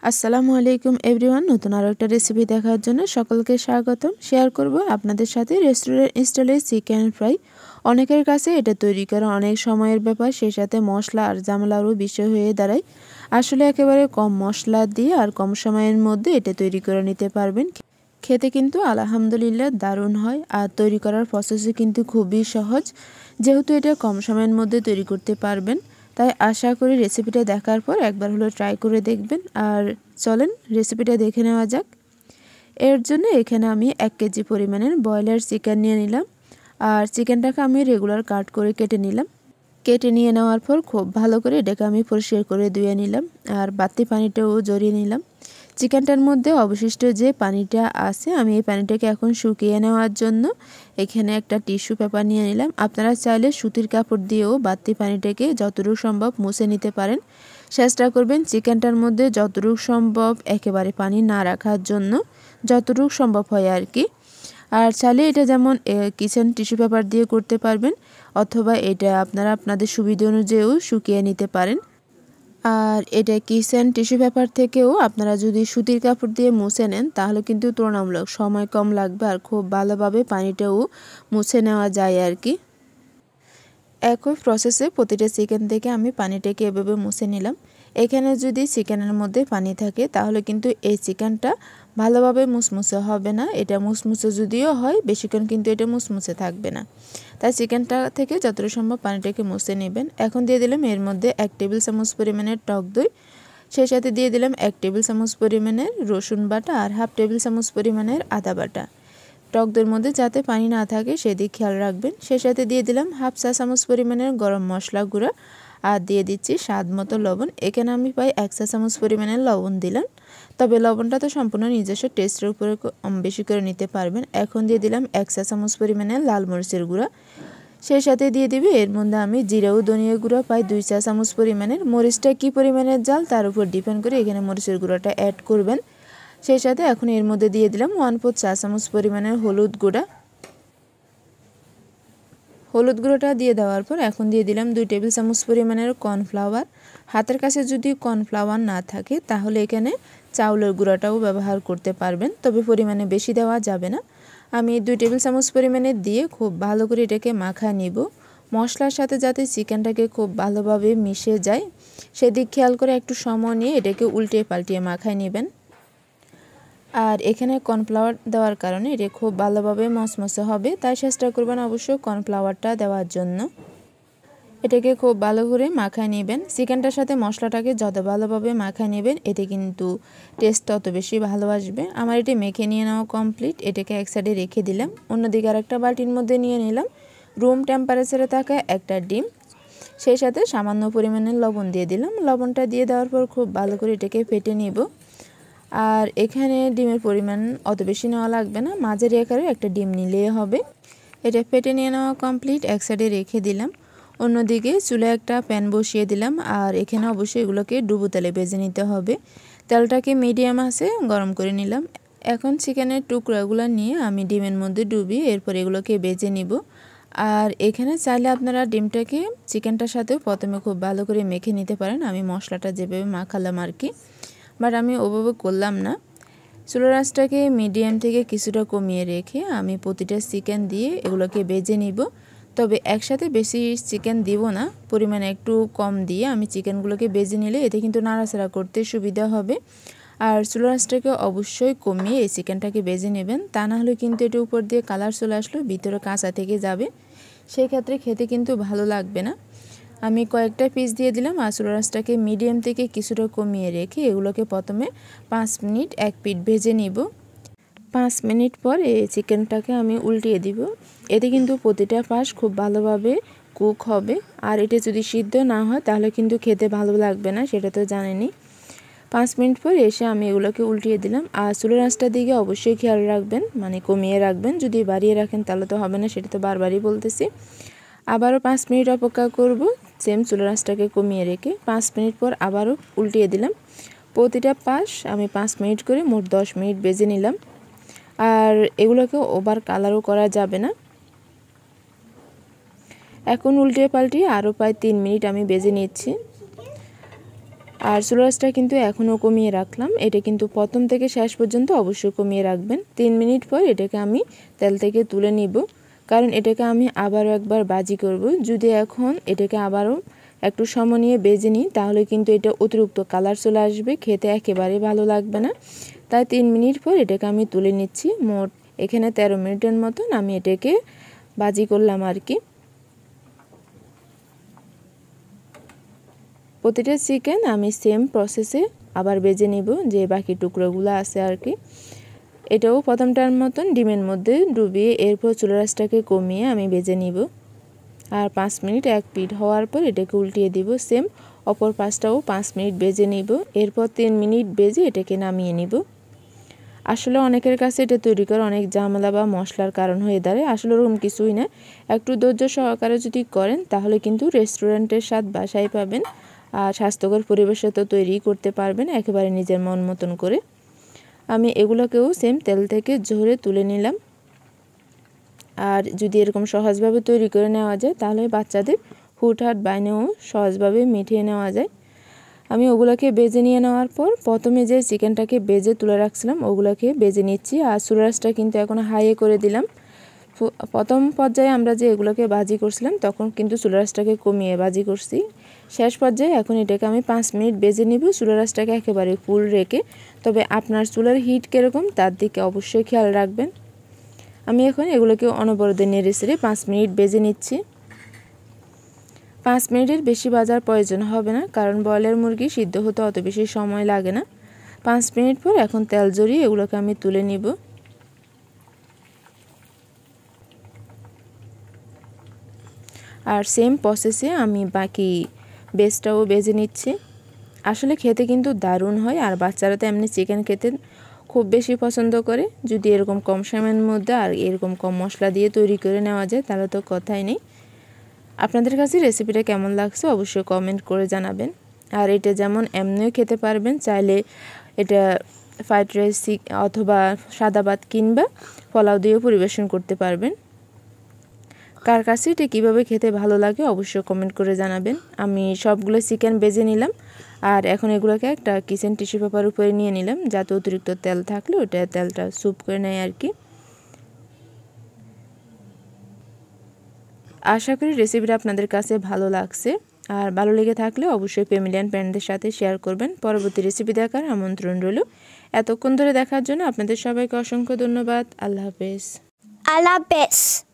আসসালামু আলাইকুম এভরিওয়ান। নতুন আরও একটা রেসিপি দেখার জন্য সকলকে স্বাগতম। শেয়ার করব আপনাদের সাথে রেস্টুরেন্ট স্টাইলের চিকেন ফ্রাই। অনেকের কাছে এটা তৈরি করা অনেক সময়ের ব্যাপার, সেই সাথে মশলা আর ঝামেলারও বিষয় হয়ে দাঁড়ায়। আসলে একেবারে কম মশলা দিয়ে আর কম সময়ের মধ্যে এটা তৈরি করে নিতে পারবেন। খেতে কিন্তু আলহামদুলিল্লাহ দারুণ হয়, আর তৈরি করার প্রসেসও কিন্তু খুবই সহজ। যেহেতু এটা কম সময়ের মধ্যে তৈরি করতে পারবেন, তাই আশা করি রেসিপিটা দেখার পর একবার হলো ট্রাই করে দেখবেন। আর চলেন রেসিপিটা দেখে নেওয়া যাক। এর জন্য এখানে আমি 1 কেজি পরিমাণের ব্রয়লার চিকেন নিয়ে নিলাম। আর চিকেনটাকে আমি রেগুলার কাট করে কেটে নিলাম। কেটে নিয়ে নেওয়ার পর খুব ভালো করে এটাকে আমি পরিষ্কার করে ধুয়ে নিলাম, আর বাড়তি পানিটাও জড়িয়ে নিলাম। চিকেনটার মধ্যে অবশিষ্ট যে পানিটা আছে, আমি এই পানিটাকে এখন শুকিয়ে নেওয়ার জন্য এখানে একটা টিস্যু পেপার নিয়ে নিলাম। আপনারা চাইলে সুতির কাপড় দিয়েও বাড়তি পানিটাকে যতটুকু সম্ভব মুছে নিতে পারেন। চেষ্টা করবেন চিকেনটার মধ্যে যতটুকু সম্ভব একেবারে পানি না রাখার জন্য, যতটুকু সম্ভব হয় আর কি। আর চাইলে এটা যেমন কিচেন টিস্যু পেপার দিয়ে করতে পারবেন, অথবা এটা আপনারা আপনাদের সুবিধা অনুযায়ীও শুকিয়ে নিতে পারেন। আর এটা কিচেন টিস্যু পেপার থেকেও আপনারা যদি সুতির কাপড় দিয়ে মুছে নেন, তাহলে কিন্তু তুলনামূলক সময় কম লাগবে আর খুব ভালোভাবে পানিটাও মুছে নেওয়া যায় আর কি। একই প্রসেসে প্রতিটা চিকেন থেকে আমি পানিটাকে এভাবে মুছে নিলাম। এখানে যদি চিকেনের মধ্যে পানি থাকে, তাহলে কিন্তু এই চিকেনটা ভালোভাবে মুসমুসে হবে না। এটা মুসমুসে যদিও হয়, বেশিক্ষণ কিন্তু এটা মুসমুসে থাকবে না। তাই চিকেনটা থেকে যতটা সম্ভব পানিটাকে মুছে নেবেন। এখন দিয়ে দিলাম এর মধ্যে 1 টেবিল চামচ পরিমাণের টক দই। সেই সাথে দিয়ে দিলাম 1 টেবিল চামচ পরিমাণের রসুন বাটা আর হাফ টেবিল চামচ পরিমাণের আদা বাটা। টক দইয়ের মধ্যে যাতে পানি না থাকে সেদিক খেয়াল রাখবেন। সেই সাথে দিয়ে দিলাম হাফ চা চামচ পরিমাণের গরম মশলা গুঁড়া, আর দিয়ে দিচ্ছি স্বাদ মতো লবণ। এখানে আমি প্রায় 1 চা চামচ পরিমাণের লবণ দিলাম, তবে লবণটা তো সম্পূর্ণ নিজস্ব টেস্টের উপরে বেশি করে নিতে পারবেন। এখন দিয়ে দিলাম 1 চা চামচ পরিমাণের লাল মরিচের গুঁড়া। সেই সাথে দিয়ে দিবি এর মধ্যে আমি জিরা ও ধনিয়া গুঁড়া প্রায় 2 চা চামচ পরিমাণের। মরিচটা কী পরিমাণের জাল তার উপর ডিপেন্ড করে এখানে মরিচের গুঁড়াটা অ্যাড করবেন। সেই সাথে এখন এর মধ্যে দিয়ে দিলাম 1/4 চা চামচ পরিমাণের হলুদ গুঁড়া। হলুদ গুঁড়োটা দিয়ে দেওয়ার পর এখন দিয়ে দিলাম 2 টেবিল চামচ পরিমাণের কর্নফ্লাওয়ার। হাতের কাছে যদি কর্নফ্লাওয়ার না থাকে, তাহলে এখানে চাউলের গুঁড়াটাও ব্যবহার করতে পারবেন, তবে পরিমাণে বেশি দেওয়া যাবে না। আমি 2 টেবিল চামচ পরিমাণে দিয়ে খুব ভালো করে এটাকে মাখায় নিব। মশলার সাথে যাতে চিকেনটাকে খুব ভালোভাবে মিশে যায়, সেদিক খেয়াল করে একটু সময় নিয়ে এটাকে উল্টে পাল্টিয়ে মাখায় নেবেন। আর এখানে কর্নফ্লাওয়ার দেওয়ার কারণে এটা খুব ভালোভাবে মচমচে হবে, তাই চেষ্টা করবেন অবশ্যই কর্নফ্লাওয়ারটা দেওয়ার জন্য। এটাকে খুব ভালো করে মাখায় নেবেন। চিকেনটার সাথে মশলাটাকে যত ভালোভাবে মাখায় নেবেন, এতে কিন্তু টেস্ট তত বেশি ভালো আসবে। আমার এটি মেখে নিয়ে নেওয়া কমপ্লিট। এটাকে এক সাইডে রেখে দিলাম। অন্যদিকে আরেকটা বাটির মধ্যে নিয়ে নিলাম রুম টেম্পারেচারে থাকা একটা ডিম। সেই সাথে সামান্য পরিমাণে লবণ দিয়ে দিলাম। লবণটা দিয়ে দেওয়ার পর খুব ভালো করে এটাকে ফেটে নেব। আর এখানে ডিমের পরিমাণ অত বেশি নেওয়া লাগবে না, মাঝারি আকারের একটা ডিম নিলেই হবে। এটা ফেটে নিয়ে নেওয়া কমপ্লিট, এক সাইডে রেখে দিলাম। অন্যদিকে চুলায় একটা প্যান বসিয়ে দিলাম, আর এখানে অবশ্যই এগুলোকে ডুবো তেলে ভেজে নিতে হবে। তেলটাকে মিডিয়াম আঁচে গরম করে নিলাম। এখন চিকেনের টুকরাগুলো নিয়ে আমি ডিমের মধ্যে ডুবিয়ে এরপর এগুলোকে ভেজে নিব। আর এখানে চাইলে আপনারা ডিমটাকে চিকেনটার সাথেও প্রথমে খুব ভালো করে মেখে নিতে পারেন, আমি মশলাটা যেভাবে মাখালাম আর কি, বাট আমি ওভাবে করলাম না। চুলার আঁচটাকে মিডিয়াম থেকে কিছুটা কমিয়ে রেখে আমি প্রতিটা চিকেন দিয়ে এগুলোকে ভেজে নিব। তবে একসাথে বেশি চিকেন দিব না, পরিমাণে একটু কম দিয়ে আমি চিকেনগুলোকে ভেজে নিলে এতে কিন্তু নাড়াচাড়া করতে সুবিধা হবে। আর চুলার আঁচটাকে অবশ্যই কমিয়ে এই চিকেনটাকে ভেজে নেবেন, তা না হলে কিন্তু এটার উপর দিয়ে কালার চলে আসলো ভিতরে কাঁচা থেকে যাবে, সেই ক্ষেত্রে খেতে কিন্তু ভালো লাগবে না। আমি কয়েকটা পিস দিয়ে দিলাম। আর চুলার আঁচটাকে মিডিয়াম থেকে কিছুটা কমিয়ে রেখে এগুলোকে প্রথমে 5 মিনিট এক পিঠ ভেজে নিব। 5 মিনিট পর এই চিকেনটাকে আমি উল্টিয়ে দিব। এতে কিন্তু প্রতিটা পাশ খুব ভালোভাবে কুক হবে। আর এটা যদি সিদ্ধ না হয় তাহলে কিন্তু খেতে ভালো লাগবে না, সেটা তো জানেনই। 5 মিনিট পর এসে আমি এগুলোকে উল্টিয়ে দিলাম। আর চুলার আঁচটার দিকে অবশ্যই খেয়াল রাখবেন, মানে কমিয়ে রাখবেন। যদি বাড়িয়ে রাখেন তাহলে তো হবে না, সেটা তো বারবারই বলতেছি। আবারও 5 মিনিট অপেক্ষা করব, সেম চুলার আঁচটাকে কমিয়ে রেখে। 5 মিনিট পর আবারও উল্টিয়ে দিলাম। প্রতিটা পাশ আমি 5 মিনিট করে মোট 10 মিনিট ভেজে নিলাম। আর এগুলোকে ওভার কালারও করা যাবে না। এখন উল্টে পাল্টিয়ে আরও প্রায় 3 মিনিট আমি ভেজে নিচ্ছি। আর চুলার আঁচটা কিন্তু এখনও কমিয়ে রাখলাম। এটা কিন্তু প্রথম থেকে শেষ পর্যন্ত অবশ্যই কমিয়ে রাখবেন। 3 মিনিট পর এটাকে আমি তেল থেকে তুলে নিব, কারণ এটাকে আমি আবারও একবার ভাজি করব। যদি এখন এটাকে আবারও একটু সময় নিয়ে ভেজে নিই তাহলে কিন্তু এটা অতিরিক্ত কালার চলে আসবে, খেতে একেবারে ভালো লাগবে না। তাই 3 মিনিট পর এটাকে আমি তুলে নিচ্ছি। মোট এখানে 13 মিনিটের মতন আমি এটাকে ভাজি করলাম আর কি। প্রতিটা চিকেন আমি সেম প্রসেসে আবার ভেজে নিব, যে বাকি টুকরোগুলো আছে আর কি। এটাও প্রথমটার মতন ডিমের মধ্যে ডুবিয়ে এরপর চুলার আঁচটাকে কমিয়ে আমি ভেজে নিব। আর 5 মিনিট এক পিঠ হওয়ার পর এটাকে উল্টিয়ে দিব। সেম অপর পাশটাও 5 মিনিট ভেজে নিব। এরপর 3 মিনিট ভেজে এটাকে নামিয়ে নিব। আসলে অনেকের কাছে এটা তৈরি করা অনেক ঝামেলা বা মশলার কারণ হয়ে দাঁড়ায়। আসলে ওরকম কিছুই না, একটু ধৈর্য সহকারে যদি করেন তাহলে কিন্তু রেস্টুরেন্টের স্বাদ বাসায় পাবেন। আর স্বাস্থ্যকর পরিবেশে তো তৈরি করতে পারবেন একেবারে নিজের মন মতন করে। আমি এগুলোকেও সেম তেল থেকে ঝরে তুলে নিলাম। আর যদি এরকম সহজভাবে তৈরি করে নেওয়া যায় তাহলে বাচ্চাদের হুটহাট বাইনেও সহজভাবে মিঠিয়ে নেওয়া যায়। আমি ওগুলোকে ভেজে নিয়ে নেওয়ার পর প্রথমে যে চিকেনটাকে ভেজে তুলে রাখছিলাম ওগুলোকে ভেজে নিচ্ছি। আর চুলার আঁচটা কিন্তু এখন হাইয়ে করে দিলাম। প্রথম পর্যায়ে আমরা যে এগুলোকে ভাজি করছিলাম তখন কিন্তু চুলার আঁচটাকে কমিয়ে ভাজি করছি। শেষ পর্যায়ে এখন এটাকে আমি 5 মিনিট ভেজে নিব চুলার আঁচটাকে একেবারে ফুল রেখে। তবে আপনার চুলার হিট কীরকম তার দিকে অবশ্যই খেয়াল রাখবেন। আমি এখন এগুলোকে অনবরত নেড়ে চেড়ে 5 মিনিট ভেজে নিচ্ছি। 5 মিনিটের বেশি ভাজার প্রয়োজন হবে না, কারণ ব্রয়লার মুরগি সিদ্ধ হতে অত বেশি সময় লাগে না। 5 মিনিট পর এখন তেল ঝরিয়ে এগুলোকে আমি তুলে নিব। আর সেম প্রসেসে আমি বাকি বেসটাও ভেজে নিচ্ছি। আসলে খেতে কিন্তু দারুণ হয়, আর বাচ্চারা তো এমনি চিকেন খেতে খুব বেশি পছন্দ করে। যদি এরকম কম সময়ের মধ্যে আর এরকম কম মশলা দিয়ে তৈরি করে নেওয়া যায় তাহলে তো কথাই নেই। আপনাদের কাছে রেসিপিটা কেমন লাগছে অবশ্যই কমেন্ট করে জানাবেন। আর এটা যেমন এমনিও খেতে পারবেন, চাইলে এটা ফ্রাইড রাইস অথবা সাদা ভাত কিংবা পোলাও দিয়েও পরিবেশন করতে পারবেন। কার কাছে এটা কীভাবে খেতে ভালো লাগে অবশ্যই কমেন্ট করে জানাবেন। আমি সবগুলো চিকেন ভেজে নিলাম আর এখন এগুলোকে একটা কিচেন টিস্যু পেপার উপরে নিয়ে নিলাম, যাতে অতিরিক্ত তেল থাকলে ওটা তেলটা স্যুপ করে নেয় আর কি। আশা করি রেসিপিটা আপনাদের কাছে ভালো লাগছে, আর ভালো লেগে থাকলে অবশ্যই ফ্যামিলি অ্যান্ড ফ্রেন্ডদের সাথে শেয়ার করবেন। পরবর্তী রেসিপি দেখার আমন্ত্রণ রইল। এতক্ষণ ধরে দেখার জন্য আপনাদের সবাইকে অসংখ্য ধন্যবাদ। আল্লাহ হাফেজ। আল্লাহ হাফেজ।